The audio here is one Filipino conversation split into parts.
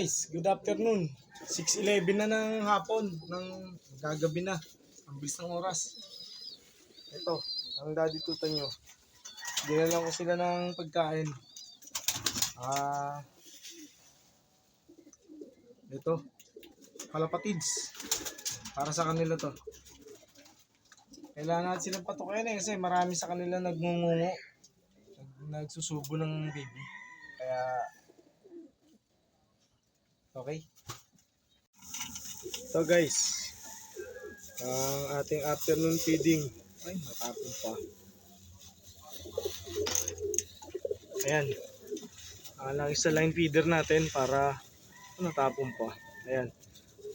guys, good afternoon. 6:11 na ng hapon, ng gagabi na. Ang bilis ng oras. Ito, ang daddy tuta nyo. Dinala ko sila ng pagkain. Ito, kalapatids. Para sa kanila to. Kailangan natin silang patukayan kasi marami sa kanila nagngungungo. Nagsusubo ng baby. Kaya, okay. So guys, ang ating afternoon feeding. Ay, matapon pa. Ayan. Lagi sa line feeder natin para natapon pa. Ayan.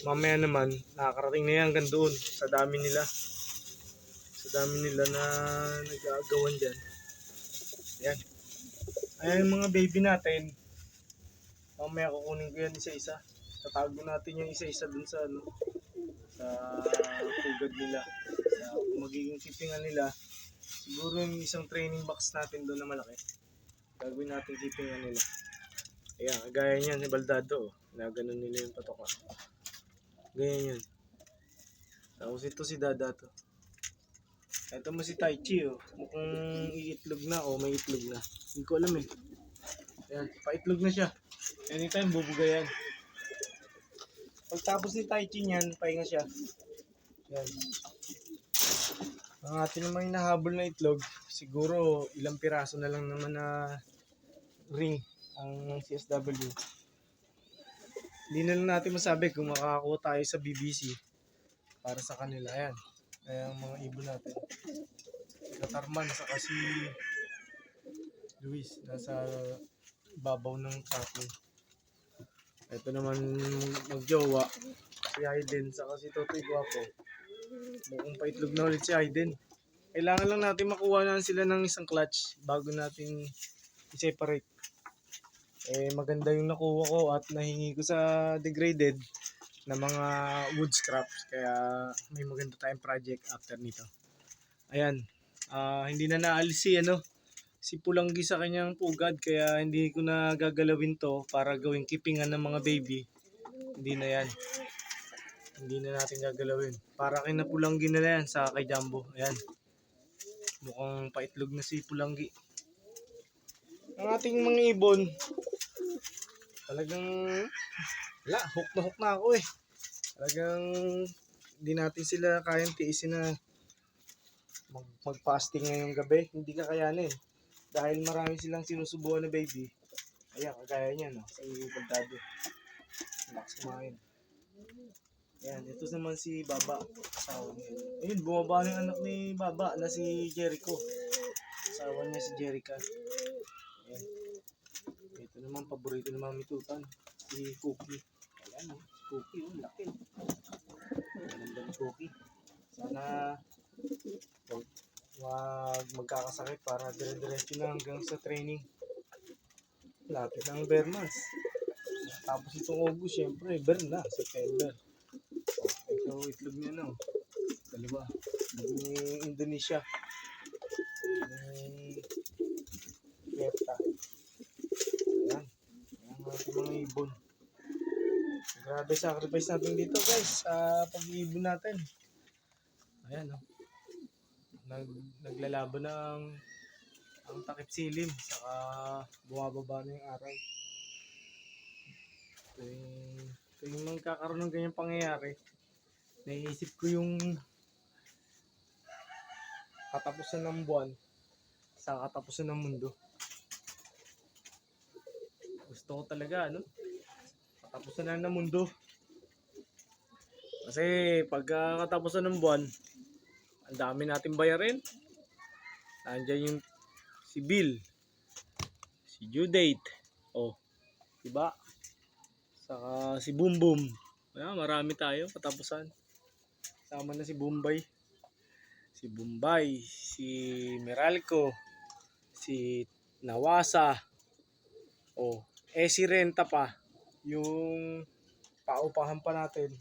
Mamaya naman, nakakarating na yan hanggang doon sa dami nila. Sa dami nila na nag-aagawan dyan. Ayan. Ayan yung mga baby natin. Mamaya kukunin ko yan isa-isa. Tatago natin yung isa-isa dun sa sa pugad nila. Sa magiging keepingan nila. Siguro yung isang training box natin doon na malaki. Gagawin natin keepingan nila. Ayan, gaya niyan si Baldado. Naganon nila yung patokan. Ganyan yun. Tapos ito si Dada to. Ito mo si Taichi oh. Mukhang iitlog na o may itlog na. Hindi ko alam eh. Ayan, paitlog na siya. Anytime bubuga yan. Pagtapos ni Taichi niyan, pahinga siya. Ayan. Ang atin naman hinahabol na itlog, siguro ilang piraso na lang naman na ring ang CSW. Hindi na lang natin masabi kung makakakuha tayo sa BBC para sa kanila. Ayan. Ayan ang mga ibon natin. Katarman sa kasi Luis nasa babaw ng tapo. Ito naman magjowa si Aiden sa kasi Totoy Guapo. Mukhang paitlog na ulit si Aiden. Kailangan lang natin makuha na sila ng isang clutch bago natin i-separate. Maganda yung nakuha ko at nahingi ko sa degraded na mga wood scraps. Kaya may maganda tayong project after nito. Ayan. Hindi na naalis si Pulanggi sa kanyang pugad. Kaya hindi ko na gagalawin to para gawing keepingan ng mga baby. Hindi na yan. Hindi na natin gagalawin. Para kay na Pulanggi na yan sa kay Jumbo. Ayan. Mukhang paitlog na si Pulanggi. Ang ating mga ibon, talagang hook na ako eh. Talagang hindi natin sila kayang tiisin na mag-fasting ngayong gabi. Hindi kakayanin. Dahil marami silang sinusubuan na baby. Ayan, kagaya niya no. Si Baldado. Relax kumain. Ayan, ito naman si Baba. Asawa niya. Ayun, bumaba na yung anak ni Baba na si Jericho. Asawa niya si Jerica. Ayan. Ito naman, paborito ng mga mitutan. Si Cookie. Ayan, si Cookie, laki. Ganda ni Cookie. Sana wag magkakasakit para dire-diretso na hanggang sa training. Lapit ng Bermas. Tapos itong August, syempre, na, September. Ito, itlog niya no. Dalawa. Yung Indonesia. Yung Vietnam. Ayan. Ayan mga ibon. Grabe sacrifice natin dito guys sa pag-iibon natin. Ayan o. Naglalaban ng ang takip silim saka bumababa na yung araw. Ito yung magkakaroon ng ganyang pangyayari. Naiisip ko yung katapusan ng buwan sa katapusan ng mundo. Gusto ko talaga katapusan na ng mundo. Kasi pagka katapusan ng buwan, ang dami natin bayarin. Nandiyan yung si bill, si due date, diba? Saka si Boom Boom. Marami tayo katapusan. Sama na si Bombay, si Meralco, si Nawasa, si Renta pa, yung paupahan pa natin,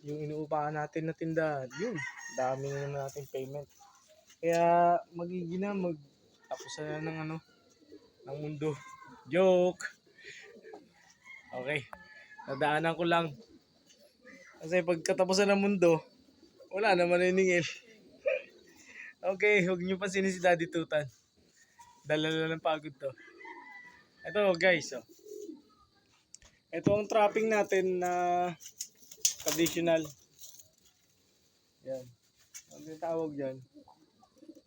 yung inuupahan natin na tindahan, yun, dami na natin payment. Kaya magiging na tapos na ng mundo. Joke. Okay. Nadaanan ko lang. Kasi pagkatapusan ng mundo, wala naman naningil. Okay, huwag niyo pansinin si Daddy Tutan. Dala ng pagod to. Ito guys, oh. Ito ang trapping natin na traditional. Yan. Ano yung tawag dyan?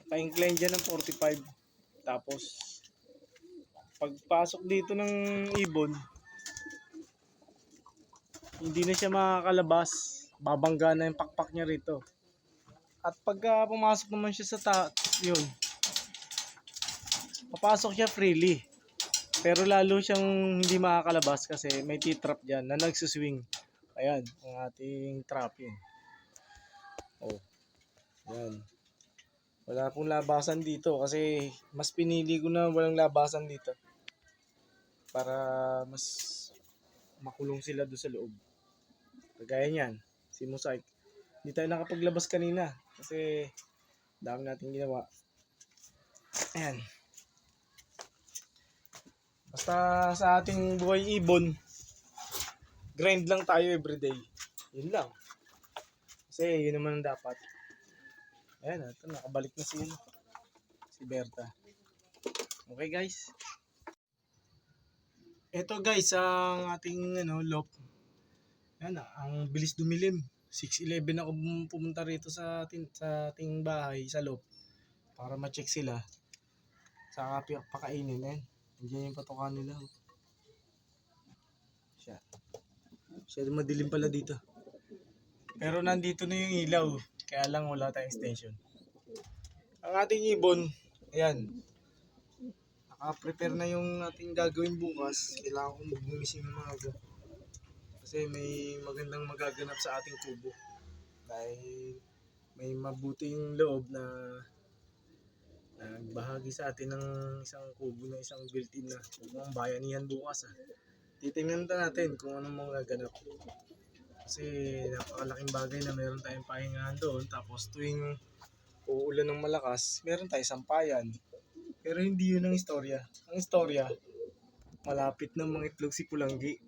Pa-incline dyan ng 45. Tapos, pagpasok dito ng ibon, hindi na siya makakalabas. Babangga na yung pakpak niya rito. At pagka pumasok naman siya sa yun, papasok siya freely. Pero lalo siyang hindi makakalabas kasi may T-trap dyan na nagsuswing. Ayan, ang ating trapping. Oh, ayan. Wala pong labasan dito kasi mas pinili ko na walang labasan dito. Para mas makulong sila doon sa loob. Kagaya niyan, si Mosaic. Hindi tayo nakapaglabas kanina kasi dami natin ginawa. Ayan. Basta sa ating buhay ibon, grind lang tayo everyday. Yun lang. Kasi yun naman ang dapat. Ayan, ito nakabalik na si Berta. Okay guys. Ito guys, ang ating loop. Ayan, ang bilis dumilim. 6:11 ako pumunta rito sa ating bahay, sa loop. Para ma-check sila. Saka pakainin. Ayan. Diyan yung patukan nila. Siya madilim pala dito. Pero nandito na yung ilaw. Kaya lang wala tayong extension. Ang ating ibon, ayan. Naka-prepare na yung ating gagawin bukas. Kailangan kong magbumising ng maaga. Kasi may magandang magaganap sa ating kubo. Dahil may mabuting loob na nagbahagi sa atin ng isang kubo na isang built-in na mukhang bayanihan bukas. Titingnan natin kung anong mga ganap. Kasi napakalaking bagay na meron tayong pahingahan doon. Tapos tuwing uulan ng malakas, meron tayong sampayan. Pero hindi yun ang istorya. Ang istorya, malapit na mangitlog si Pulanggi.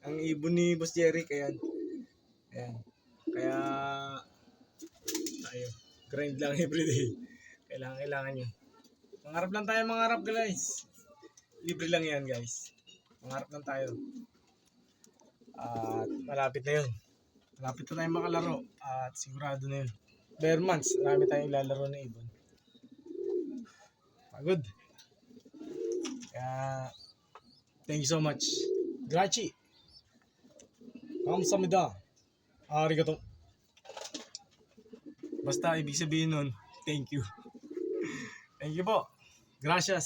Ang ibon ni Boss Jerry, ayan. Kaya tayo, grind lang everyday. Kailangan nyo. Mangarap lang tayo guys. Libre lang yan guys. Mangarap lang tayo. At malapit na yun. Malapit na tayo makalaro. At sigurado na yun. Bare months, marami tayong ilalaro na ibon. Pagod. Kaya, thank you so much. Grazie. Kamsahamnida. Arigato. Basta ibig sabihin nun, thank you. Thank you po. Gracias.